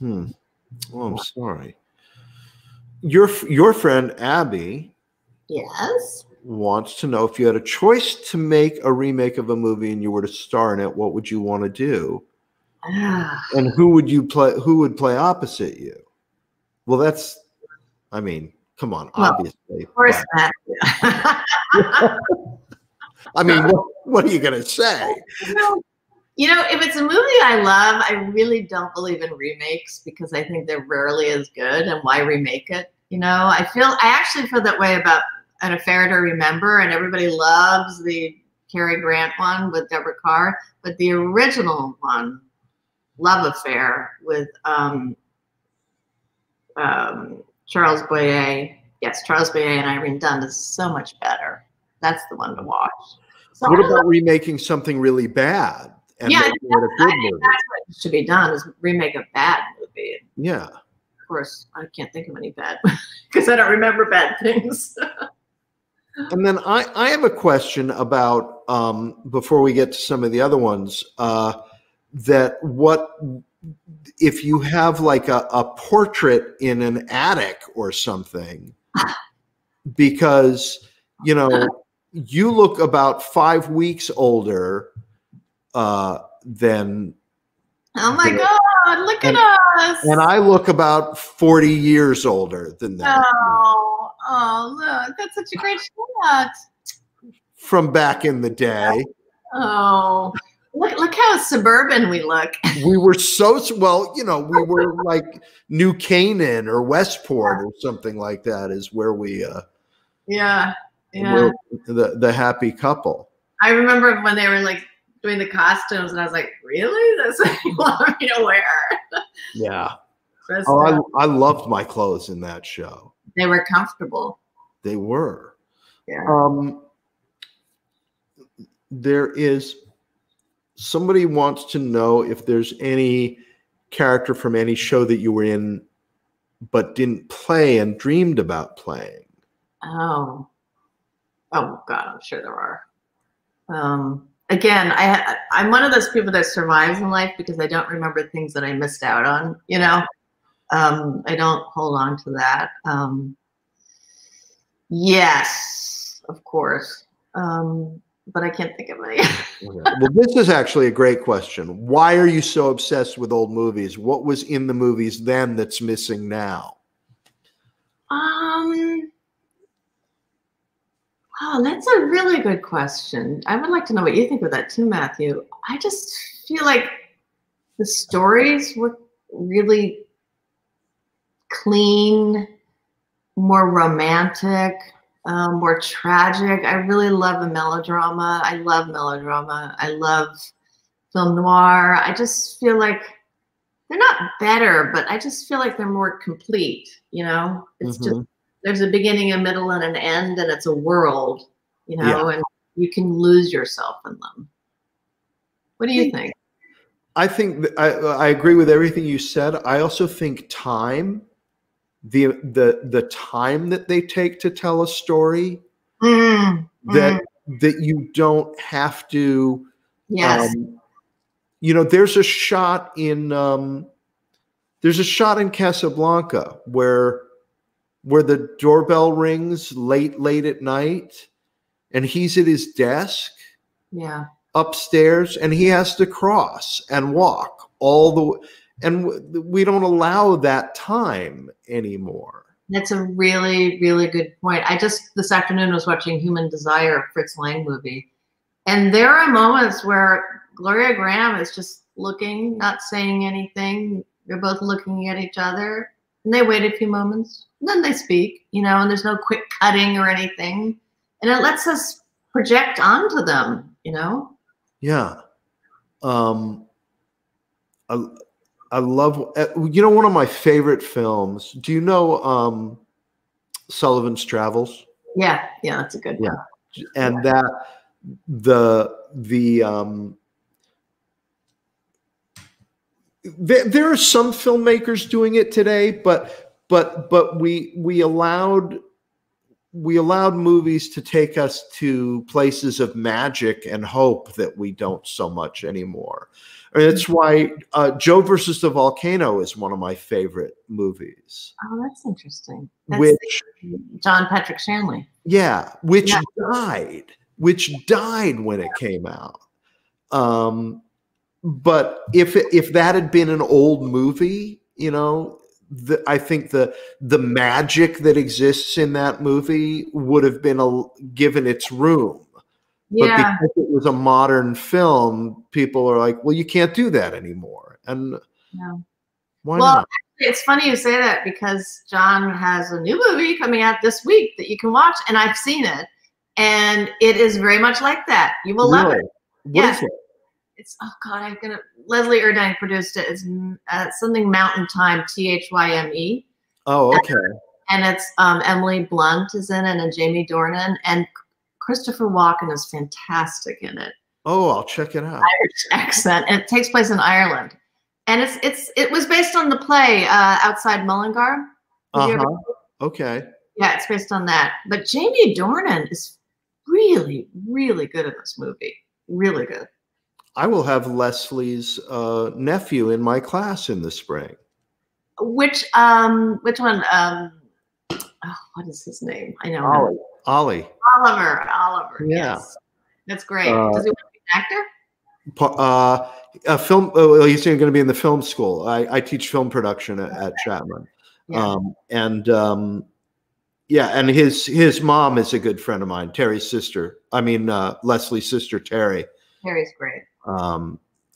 Well, I'm sorry. Your friend Abby, yes, wants to know, if you had a choice to make a remake of a movie and you were to star in it, what would you want to do? And who would you play? Who would play opposite you? Well, that's, I mean, come on, obviously. Of course not. I mean, what are you going to say? You know, if it's a movie I love, I really don't believe in remakes because I think they're rarely as good, and why remake it? You know, I actually feel that way about An Affair to Remember, and everybody loves the Cary Grant one with Deborah Carr, but the original one, Love Affair with Charles Boyer. Yes, Charles Boyer and Irene Dunne is so much better. That's the one to watch. So what about remaking something really bad? And yeah, I making it a good movie? that's what should be done, is remake a bad movie. Yeah. Of course, I can't think of any bad because I don't remember bad things. And then I have a question about, before we get to some of the other ones, that what if you have like a portrait in an attic or something, because, you know, you look about 5 weeks older than Oh my God, look at us. And I look about 40 years older than that. Oh, look, that's such a great shot. From back in the day. Oh, look how suburban we look. We were so, well, you know, we were like New Canaan or Westport or something like that is where we, yeah. We're the happy couple. I remember when they were like doing the costumes and I was like, really? That's what you want me to wear? Yeah. Oh, I loved my clothes in that show. They were comfortable. They were. Yeah. There is somebody wants to know if there's any character from any show that you were in but didn't play and dreamed about playing. Oh God, I'm sure there are. Again, I'm one of those people that survives in life because I don't remember things that I missed out on, you know. I don't hold on to that. Yes, of course. But I can't think of any. Well, this is actually a great question. Why are you so obsessed with old movies? What was in the movies then that's missing now? Oh, that's a really good question. I would like to know what you think of that too, Matthew. I just feel like the stories were really clean, more romantic, more tragic. I really love a melodrama. I love melodrama. I love film noir. I just feel like they're not better, but I just feel like they're more complete, you know? It's just, there's a beginning, a middle, and an end, and it's a world, you know, and you can lose yourself in them. What do you think? I think I agree with everything you said. I also think time, the time that they take to tell a story, that you don't have to. Yes. You know, there's a shot in Casablanca where the doorbell rings late at night, and he's at his desk, upstairs, and he has to cross and walk all the way. And we don't allow that time anymore. That's a really, really good point. I just this afternoon was watching Human Desire, Fritz Lang movie. And there are moments where Gloria Graham is just looking, not saying anything. They're both looking at each other. And they wait a few moments. And then they speak, you know, and there's no quick cutting or anything. And it lets us project onto them, you know? Yeah. I love, you know, one of my favorite films. Do you know Sullivan's Travels? Yeah, that's a good one. And that there are some filmmakers doing it today, but we allowed movies to take us to places of magic and hope that we don't so much anymore. I mean, that's why Joe versus the Volcano is one of my favorite movies. Oh, that's interesting. That's John Patrick Shanley. Yeah, which died when it came out. But if that had been an old movie, you know, I think the magic that exists in that movie would have been given its room. But because it was a modern film, people are like, well, you can't do that anymore. And why not? It's funny you say that because John has a new movie coming out this week that you can watch, and I've seen it. And it is very much like that. You will love it. What is it? It's, oh God, Leslie Erdine produced it. It's something Mountain Time, THYME. Oh, okay. And it's Emily Blunt is in it and Jamie Dornan. And Christopher Walken is fantastic in it. Oh, I'll check it out. Irish accent. And it takes place in Ireland. And it was based on the play Outside Mullingar. Okay. Yeah, it's based on that. But Jamie Dornan is really, really good at this movie. Really good. I will have Leslie's nephew in my class in the spring. Which one? What is his name? I know. Ollie. Oliver. Yeah. Yes. That's great. Does he want to be an actor? A film. Well, he's going to be in the film school. I teach film production at Chapman. Yeah. Yeah, and his mom is a good friend of mine, Terry's sister. I mean, Leslie's sister, Terry. Terry's great.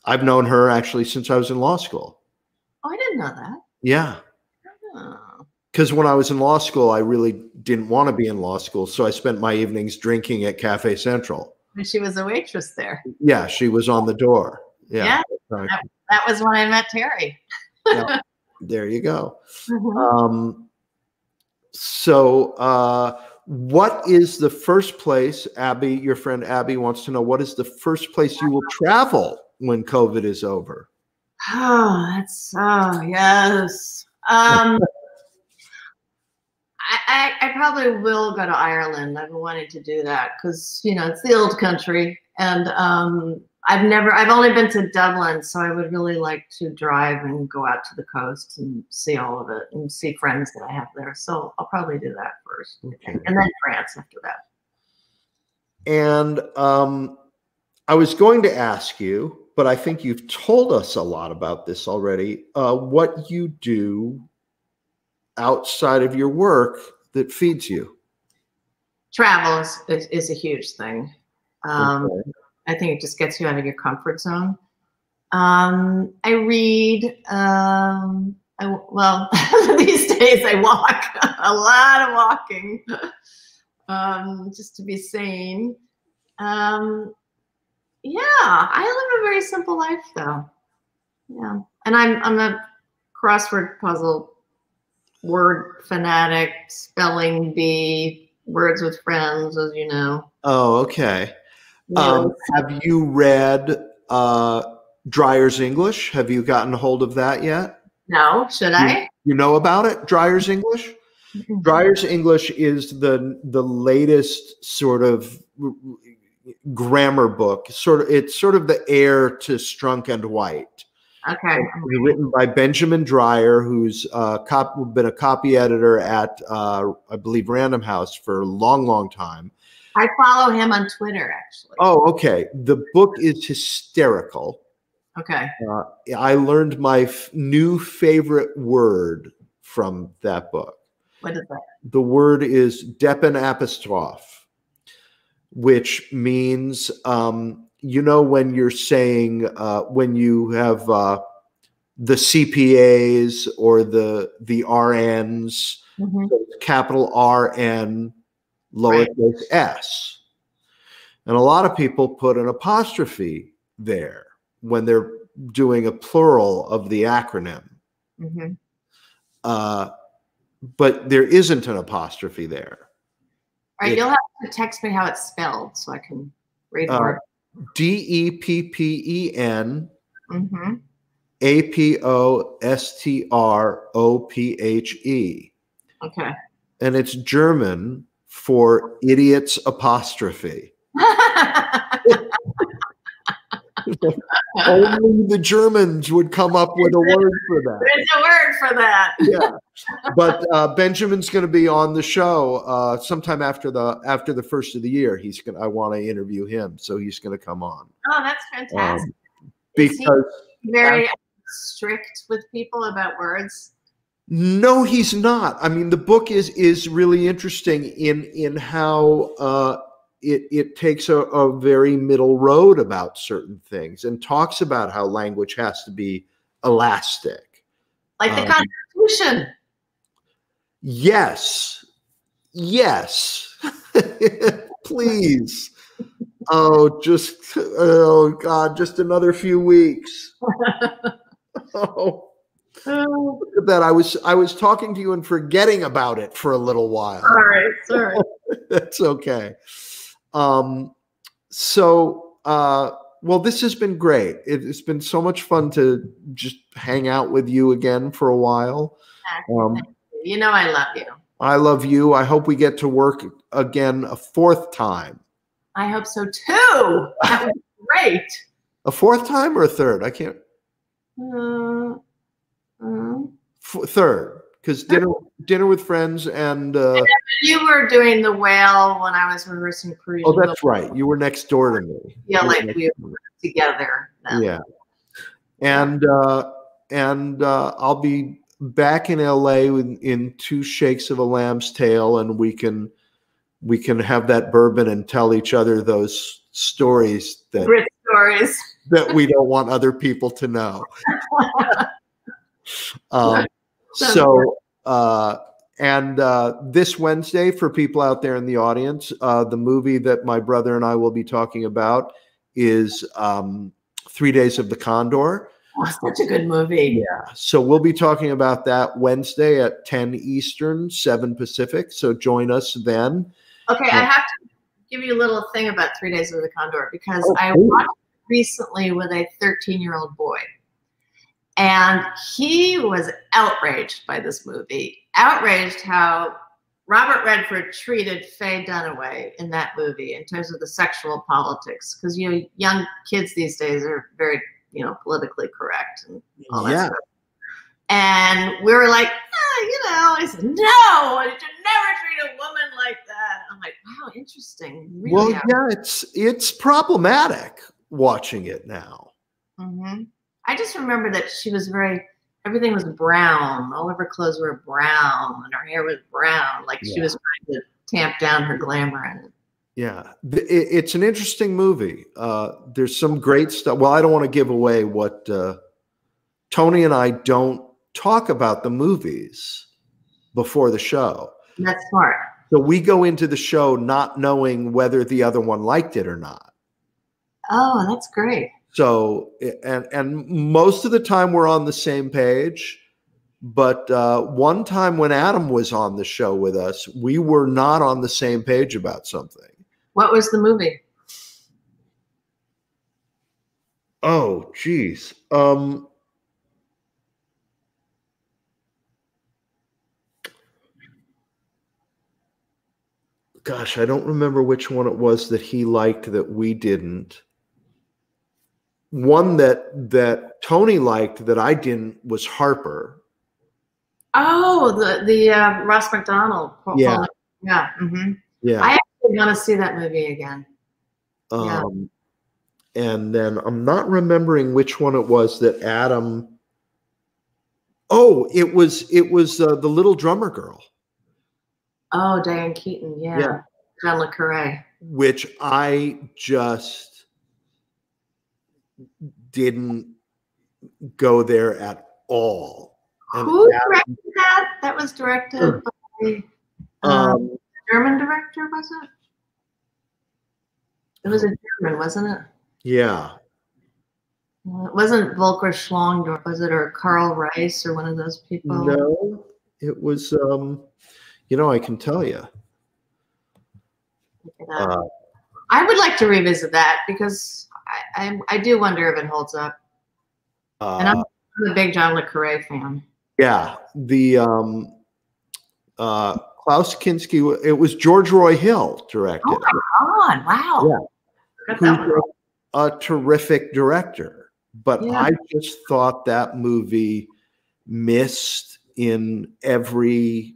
I've known her actually since I was in law school. Oh, I didn't know that. Yeah. Oh. Because when I was in law school, I really didn't want to be in law school, so I spent my evenings drinking at Cafe Central. And she was a waitress there. Yeah, she was on the door. Yeah, that was when I met Terry. Yeah, there you go. Mm-hmm. So what is the first place, Abby, your friend Abby wants to know, what is the first place you will travel when COVID is over? Oh, yes. I probably will go to Ireland. I've been wanting to do that because, you know, it's the old country. And I've only been to Dublin, so I would really like to drive and go out to the coast and see all of it and see friends that I have there. So I'll probably do that first. Okay. And then France after that. And I was going to ask you, but I think you've told us a lot about this already, what you do outside of your work that feeds you. Travel is a huge thing. Okay. I think it just gets you out of your comfort zone. I read. Well, these days I walk. A lot of walking, just to be sane. Yeah, I live a very simple life, though. Yeah, and I'm a crossword puzzle word fanatic, spelling bee, words with friends, as you know. Oh, okay. Yeah. Have you read Dreyer's English? Have you gotten a hold of that yet? No, should I? You know about it, Dreyer's English? Mm-hmm. Dreyer's English is the latest sort of grammar book. It's sort of the heir to Strunk and White. Okay. Written by Benjamin Dreyer, who's been a copy editor at, I believe, Random House for a long, long time. I follow him on Twitter, actually. Oh, okay. The book is hysterical. Okay. I learned my new favorite word from that book. What is that? The word is depen apostrophe, which means, you know, when you're saying, when you have the CPAs or the RNs, Mm-hmm. so capital RN, lowercase s. And a lot of people put an apostrophe there when they're doing a plural of the acronym. Mm-hmm. But there isn't an apostrophe there. All right, you'll have to text me how it's spelled so I can read the word. DEPPEN Mm-hmm. APOSTROPHE. Okay. And it's German for idiots apostrophe. Only the Germans would come up with a word for that. There's a word for that. Yeah, but Benjamin's going to be on the show sometime after the first of the year. I want to interview him, so he's going to come on. Oh, that's fantastic. Because is he very strict with people about words? No, he's not. I mean, the book is really interesting in how it takes a very middle road about certain things and talks about how language has to be elastic. Like the Constitution. Yes. Please. Oh God, just another few weeks. Oh. Look at that. I was talking to you and forgetting about it for a little while. Sorry. That's okay. Well, this has been great. It's been so much fun to just hang out with you again for a while. You know I love you. I love you. I hope we get to work again a fourth time. I hope so too. That would be great. A fourth time or a third? I can't. Third. because dinner with friends and you were doing the whale when I was rehearsing Parisian. Oh, that's right. You were next door to me. Yeah, like we were together then. Yeah. And I'll be back in LA in 2 shakes of a lamb's tail, and we can have that bourbon and tell each other those stories that Great stories that we don't want other people to know. This Wednesday, for people out there in the audience, the movie that my brother and I will be talking about is 3 Days of the Condor. Oh, such a good movie. Yeah. So we'll be talking about that Wednesday at 10 Eastern, 7 Pacific. So join us then. Okay, I have to give you a little thing about 3 Days of the Condor, because I watched it recently with a 13-year-old boy. And he was outraged by this movie, outraged how Robert Redford treated Faye Dunaway in that movie in terms of the sexual politics. Because, you know, young kids these days are very, you know, politically correct and all that stuff. And we were like, I said, no, you should never treat a woman like that. I'm like, wow, interesting. Really it's problematic watching it now. Mm-hmm. I just remember that she was everything was brown. All of her clothes were brown and her hair was brown. Like she was trying to tamp down her glamour in it. Yeah, it's an interesting movie. There's some great stuff. Well, I don't want to give away what Tony and I don't talk about the movies before the show. That's smart. So we go into the show not knowing whether the other one liked it or not. Oh, that's great. So, and most of the time we're on the same page. But one time when Adam was on the show with us, we were not on the same page about something. What was the movie? Oh, geez. Gosh, I don't remember which one it was that he liked that we didn't. One that Tony liked that I didn't was Harper. Oh, the Ross McDonald. Yeah. Yeah. Mm-hmm. Yeah. I actually want to see that movie again. And then I'm not remembering which one it was that Adam. Oh, it was the Little Drummer Girl. Oh, Diane Keaton. Yeah. John le Carré. Which I just didn't go there at all. And who directed that? That was directed by a German director, was it? It was a German, wasn't it? Yeah. Well, it wasn't Volker Schlongdorf, was it, or Karl Reiss, or one of those people? No, it was. I can tell you. I would like to revisit that because I do wonder if it holds up. And I'm a big John le Carré fan. Yeah, the Klaus Kinski. It was George Roy Hill directed. Oh my God! Wow. Yeah, who's a terrific director. But I just thought that movie missed in every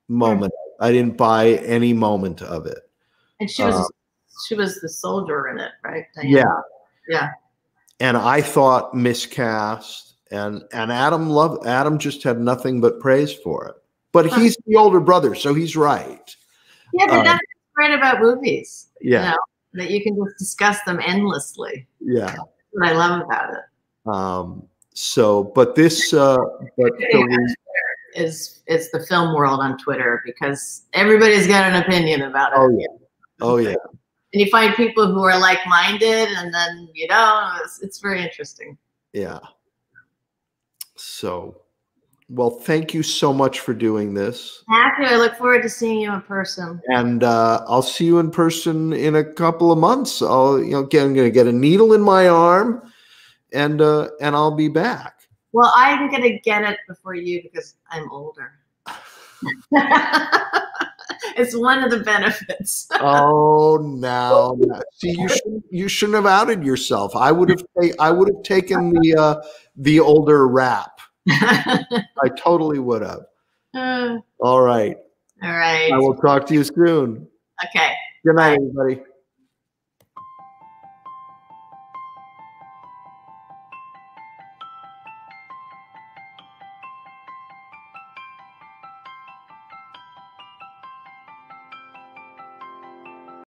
moment. I didn't buy any moment of it. And she was the soldier in it, right? Diane? Yeah. Yeah. And I thought miscast, and Adam just had nothing but praise for it. But he's the older brother, so he's right. Yeah, but that's great about movies. Yeah. You know, that you can just discuss them endlessly. Yeah. That's what I love about it. Is the film world on Twitter, because everybody's got an opinion about it. Oh yeah. Oh yeah. And you find people who are like-minded, and then it's very interesting. Yeah. So, well, thank you so much for doing this. Matthew, I look forward to seeing you in person. And I'll see you in person in a couple of months. I'm going to get a needle in my arm, and I'll be back. Well, I'm going to get it before you because I'm older. It's one of the benefits. Oh, no. See, you shouldn't have outed yourself. I would have taken the older rap. I totally would have. All All right. right. I will talk to you soon. Okay. Good night, Bye. everybody.